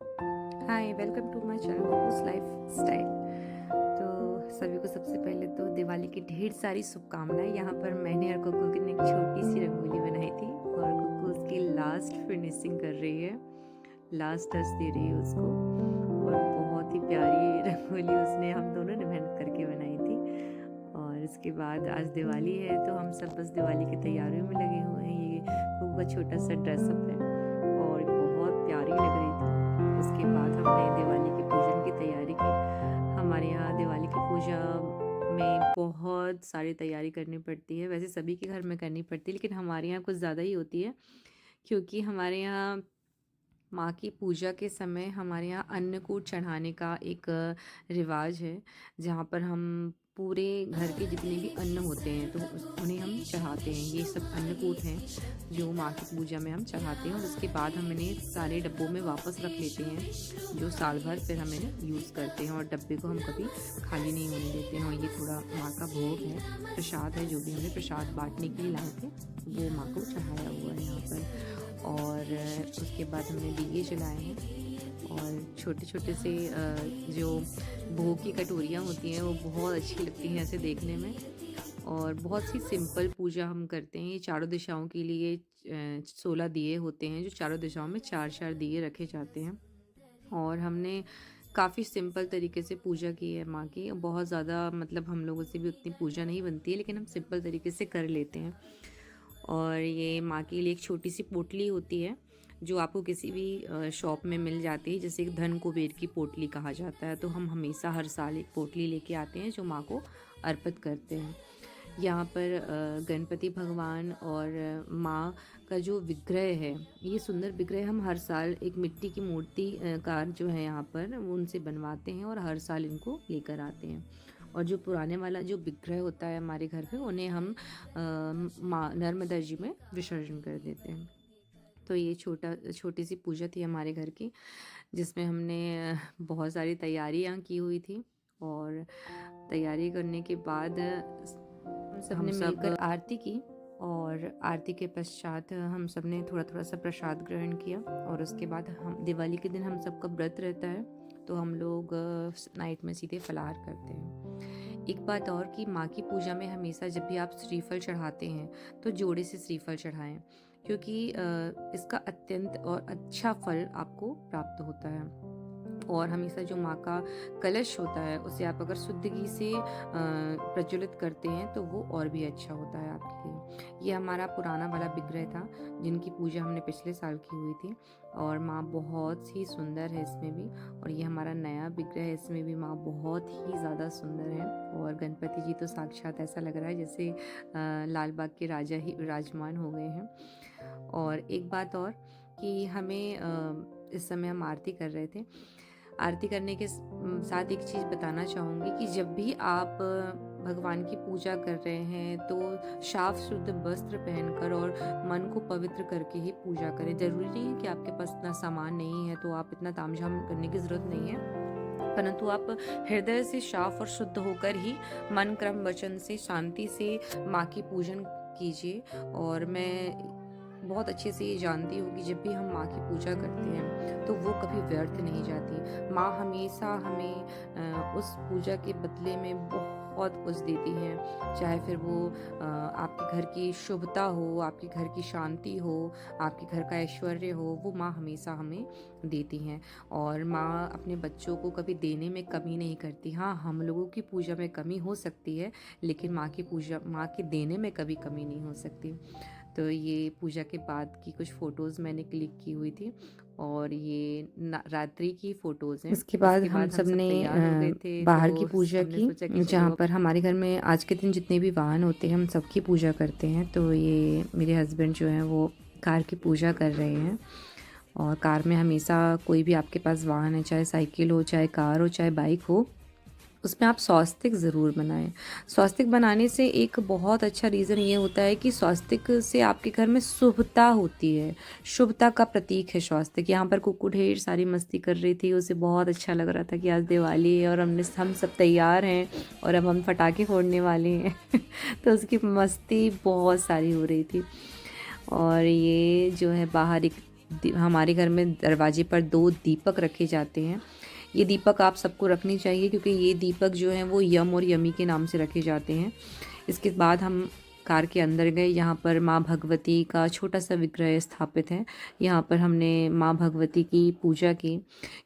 Hi, welcome to my channel कुकूज़ lifestyle. तो सभी को सबसे पहले तो दिवाली की ढेर सारी शुभकामनाएं। यहाँ पर मैंने और कुकू ने एक छोटी सी रंगोली बनाई थी और कुकू उसकी लास्ट फिनिशिंग कर रही है, लास्ट टच दे रही है उसको। और बहुत ही प्यारी रंगोली उसने हम दोनों ने मेहनत करके बनाई थी। और इसके बाद आज दिवाली है तो हम सब बस दिवाली की तैयारियों में लगे हुए हैं। ये कुकू का छोटा सा ड्रेसअप है और बहुत प्यारी लग रही थी। उसके बाद हमने दिवाली के पूजन की तैयारी की। हमारे यहाँ दिवाली की पूजा में बहुत सारी तैयारी करनी पड़ती है। वैसे सभी के घर में करनी पड़ती है, लेकिन हमारे यहाँ कुछ ज़्यादा ही होती है, क्योंकि हमारे यहाँ माँ की पूजा के समय हमारे यहाँ अन्नकूट चढ़ाने का एक रिवाज है, जहाँ पर हम पूरे घर के जितने भी अन्न होते हैं तो उन्हें हम चढ़ाते हैं। ये सब अन्नकूट हैं जो माँ की पूजा में हम चढ़ाते हैं और उसके बाद हम इन्हें सारे डब्बों में वापस रख लेते हैं, जो साल भर फिर हम इन्हें यूज़ करते हैं। और डब्बे को हम कभी खाली नहीं होने देते हैं। और ये थोड़ा माँ का भोग है, प्रसाद है, जो भी हमने प्रसाद बांटने के लिए लाए थे वो माँ को चढ़ाया हुआ है यहाँ पर। और उसके बाद हमने दिए जलाए हैं और छोटे छोटे से जो भोग की कटोरियाँ होती हैं वो बहुत अच्छी लगती हैं ऐसे देखने में। और बहुत सी सिंपल पूजा हम करते हैं। ये चारों दिशाओं के लिए 16 दिए होते हैं, जो चारों दिशाओं में 4-4 दिए रखे जाते हैं। और हमने काफ़ी सिंपल तरीके से पूजा की है माँ की। बहुत ज़्यादा मतलब हम लोगों से भी उतनी पूजा नहीं बनती है, लेकिन हम सिंपल तरीके से कर लेते हैं। और ये माँ के लिए एक छोटी सी पोटली होती है, जो आपको किसी भी शॉप में मिल जाती है, जैसे धन कुबेर की पोटली कहा जाता है। तो हम हमेशा हर साल एक पोटली लेके आते हैं जो माँ को अर्पित करते हैं। यहाँ पर गणपति भगवान और माँ का जो विग्रह है, ये सुंदर विग्रह हम हर साल एक मिट्टी की मूर्ति कार जो है यहाँ पर वो उनसे बनवाते हैं और हर साल इनको लेकर आते हैं। और जो पुराने वाला जो विग्रह होता है हमारे घर पे, उन्हें हम माँ नर्मदा जी में विसर्जन कर देते हैं। तो ये छोटी सी पूजा थी हमारे घर की, जिसमें हमने बहुत सारी तैयारियाँ की हुई थी। और तैयारी करने के बाद हम सब ने मिलकर आरती की। और आरती के पश्चात हम सब ने थोड़ा थोड़ा सा प्रसाद ग्रहण किया। और उसके बाद हम दिवाली के दिन हम सबका व्रत रहता है, तो हम लोग नाइट में सीधे फलाहार करते हैं। एक बात और कि माँ की पूजा में हमेशा जब भी आप श्रीफल चढ़ाते हैं तो जोड़े से श्रीफल चढ़ाएं, क्योंकि इसका अत्यंत और अच्छा फल आपको प्राप्त होता है। और हमेशा जो माँ का कलश होता है उसे आप अगर शुद्ध घी से प्रज्वलित करते हैं तो वो और भी अच्छा होता है आपके लिए। ये हमारा पुराना वाला विग्रह था जिनकी पूजा हमने पिछले साल की हुई थी। और माँ बहुत ही सुंदर है इसमें भी। और ये हमारा नया विग्रह है, इसमें भी माँ बहुत ही ज़्यादा सुंदर है। और गणपति जी तो साक्षात ऐसा लग रहा है जैसे लाल बाग के राजा ही विराजमान हो गए हैं। और एक बात और कि हमें इस समय हम आरती कर रहे थे। आरती करने के साथ एक चीज़ बताना चाहूँगी कि जब भी आप भगवान की पूजा कर रहे हैं तो साफ शुद्ध वस्त्र पहनकर और मन को पवित्र करके ही पूजा करें। ज़रूरी नहीं है कि आपके पास इतना सामान नहीं है तो आप इतना तामझाम करने की ज़रूरत नहीं है, परंतु आप हृदय से साफ और शुद्ध होकर ही मन क्रम वचन से शांति से माँ की पूजन कीजिए। और मैं बहुत अच्छे से ये जानती हूँ कि जब भी हम माँ की पूजा करते हैं तो वो कभी व्यर्थ नहीं जाती। माँ हमेशा हमें उस पूजा के बदले में बहुत कुछ देती हैं, चाहे फिर वो आपके घर की शुभता हो, आपके घर की शांति हो, आपके घर का ऐश्वर्य हो, वो माँ हमेशा हमें देती हैं। और माँ अपने बच्चों को कभी देने में कमी नहीं करती। हाँ, हम लोगों की पूजा में कमी हो सकती है, लेकिन माँ के देने में कभी कमी नहीं हो सकती। तो ये पूजा के बाद की कुछ फ़ोटोज़ मैंने क्लिक की हुई थी और ये रात्रि की फ़ोटोज़ हैं। उसके बाद हम सब सब ने तैयार हो गए थे बाहर की तो पूजा हमने की, सोचा कि जहाँ चलो पर हमारे घर में आज के दिन जितने भी वाहन होते हैं हम सबकी पूजा करते हैं। तो ये मेरे हस्बैंड जो हैं वो कार की पूजा कर रहे हैं। और कार में हमेशा कोई भी आपके पास वाहन है, चाहे साइकिल हो, चाहे कार हो, चाहे बाइक हो, उसमें आप स्वास्तिक ज़रूर बनाएं। स्वास्तिक बनाने से एक बहुत अच्छा रीज़न ये होता है कि स्वास्तिक से आपके घर में शुभता होती है, शुभता का प्रतीक है स्वास्तिक। यहाँ पर कुक्कू ढेर सारी मस्ती कर रही थी, उसे बहुत अच्छा लग रहा था कि आज दिवाली है और हम सब तैयार हैं और अब हम पटाखे फोड़ने वाले हैं तो उसकी मस्ती बहुत सारी हो रही थी। और ये जो है बाहर एक हमारे घर में दरवाजे पर 2 दीपक रखे जाते हैं। ये दीपक आप सबको रखनी चाहिए क्योंकि ये दीपक जो हैं वो यम और यमी के नाम से रखे जाते हैं। इसके बाद हम कार के अंदर गए। यहाँ पर माँ भगवती का छोटा सा विग्रह स्थापित है। यहाँ पर हमने माँ भगवती की पूजा की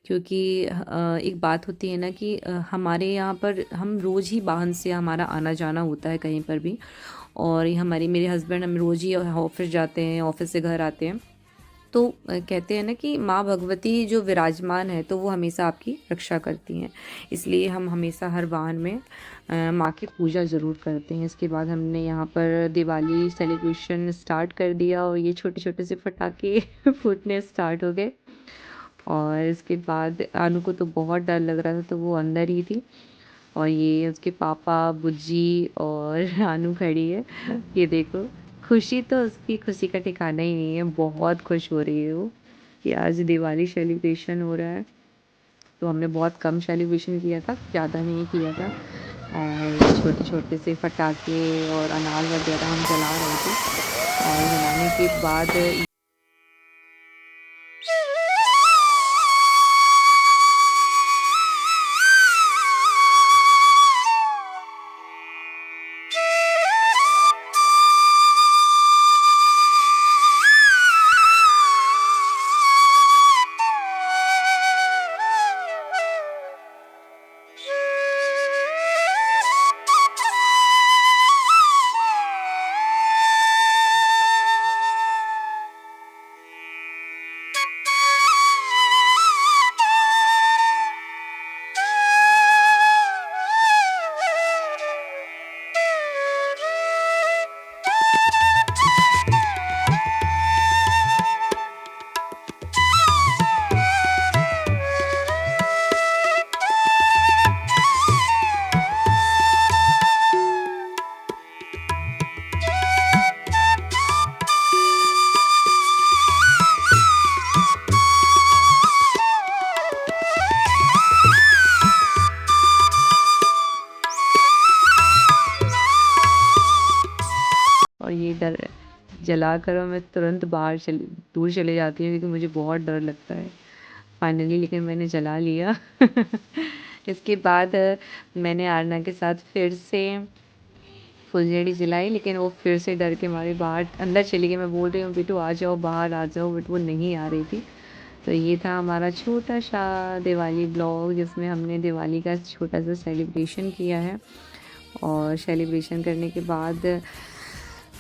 क्योंकि एक बात होती है ना कि हमारे यहाँ पर हम रोज़ ही वाहन से हमारा आना जाना होता है कहीं पर भी, और मेरे हस्बैंड हम रोज़ ही ऑफिस जाते हैं, ऑफिस से घर आते हैं। तो कहते हैं ना कि माँ भगवती जो विराजमान है तो वो हमेशा आपकी रक्षा करती हैं, इसलिए हम हमेशा हर वाहन में माँ की पूजा ज़रूर करते हैं। इसके बाद हमने यहाँ पर दिवाली सेलिब्रेशन स्टार्ट कर दिया और ये छोटे छोटे से पटाखे फूटने स्टार्ट हो गए। और इसके बाद आनू को तो बहुत डर लग रहा था तो वो अंदर ही थी, और ये उसके पापा, बुज्जी और आनू खड़ी है। ये देखो, खुशी तो उसकी खुशी का ठिकाना ही नहीं है, बहुत खुश हो रही है वो कि आज दिवाली सेलिब्रेशन हो रहा है। तो हमने बहुत कम सेलिब्रेशन किया था, ज़्यादा नहीं किया था, और छोटे छोटे से पटाखे और अनार वगैरह हम जला रहे थे। और जलाने के बाद और ये डर जला कर मैं तुरंत दूर चले जाती हूँ क्योंकि मुझे बहुत डर लगता है। फाइनली लेकिन मैंने जला लिया। इसके बाद मैंने आरना के साथ फिर से फुलझड़ी जलाई, लेकिन वो फिर से डर के मारे बाहर अंदर चली गई। मैं बोल रही हूँ बेटू आ जाओ, बाहर आ जाओ, बट वो नहीं आ रही थी। तो ये था हमारा छोटा सा दिवाली ब्लॉग जिसमें हमने दिवाली का छोटा सा सेलिब्रेशन किया है। और सेलिब्रेशन करने के बाद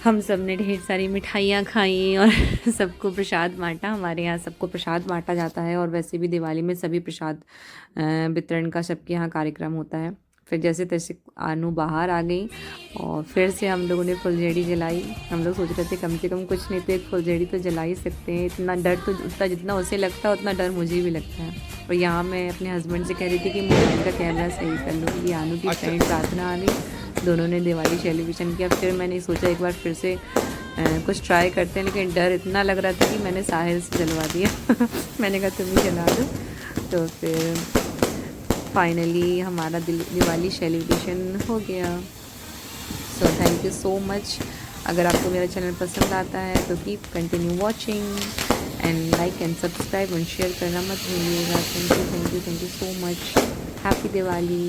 हम सब ने ढेर सारी मिठाइयाँ खाई और सबको प्रसाद बाँटा। हमारे यहाँ सबको प्रसाद बाँटा जाता है, और वैसे भी दिवाली में सभी प्रसाद वितरण का सबके यहाँ कार्यक्रम होता है। फिर जैसे तैसे आनू बाहर आ गई और फिर से हम लोगों ने फुलझड़ी जलाई। हम लोग सोच रहे थे कम से कम कुछ नहीं तो एक फुलझड़ी तो जला ही सकते हैं। इतना डर तो उतना जितना उसे लगता है उतना डर मुझे भी लगता है। और यहाँ मैं अपने हस्बैंड से कह रही थी कि मोबाइल का कैमरा सही कर लो, क्योंकि आनू की फ्रेंड प्रार्थना आ गई। दोनों ने दिवाली सेलिब्रेशन किया। फिर मैंने सोचा एक बार फिर से कुछ ट्राई करते हैं, लेकिन डर इतना लग रहा था कि मैंने साहिल से जलवा दिया। मैंने कहा तुम ही जला दो। तो फिर फाइनली हमारा दिवाली सेलिब्रेशन हो गया। So thank you so much. अगर आपको मेरा चैनल पसंद आता है तो keep continue watching and like and subscribe and share करना मत भूलिएगा। Thank you so much. Happy Diwali.